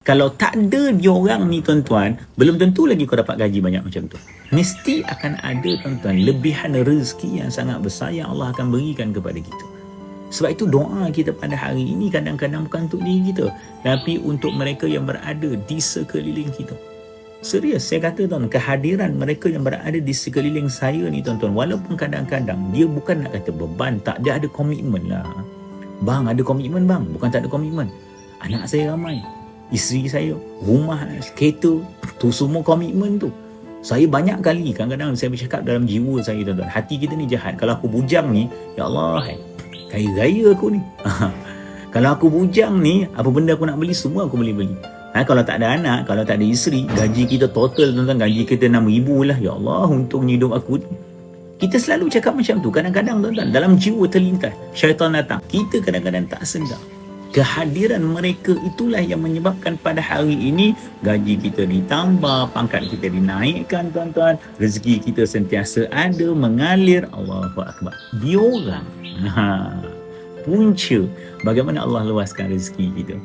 Kalau tak ada diorang ni tuan-tuan, belum tentu lagi kau dapat gaji banyak macam tu. Mesti akan ada tuan-tuan lebihan rezeki yang sangat besar yang Allah akan berikan kepada kita. Sebab itu doa kita pada hari ini kadang-kadang bukan untuk diri kita, tapi untuk mereka yang berada di sekeliling kita. Serius, saya kata tuan, kehadiran mereka yang berada di sekeliling saya ni tuan-tuan, walaupun kadang-kadang dia bukan nak kata beban, tak, dia ada komitmen lah. Bang, ada komitmen bang, bukan tak ada komitmen. Anak saya ramai, isteri saya, rumah, kereta, tu semua komitmen tu. Saya banyak kali, kadang-kadang saya bercakap dalam jiwa saya tuan-tuan, hati kita ni jahat. Kalau aku bujang ni, ya Allah, kaya-raya aku ni. Kalau aku bujang ni, apa benda aku nak beli, semua aku boleh beli. Kalau tak ada anak, kalau tak ada isteri, gaji kita total tuan-tuan, gaji kita 6,000 lah. Ya Allah, untungnya hidup aku ni. Kita selalu cakap macam tu. Kadang-kadang tuan-tuan, dalam jiwa terlintas, syaitan datang. Kita kadang-kadang tak sedar. Kehadiran mereka itulah yang menyebabkan pada hari ini gaji kita ditambah, pangkat kita dinaikkan tuan-tuan, rezeki kita sentiasa ada, mengalir. Allahu Akbar. Diorang punca bagaimana Allah luaskan rezeki kita.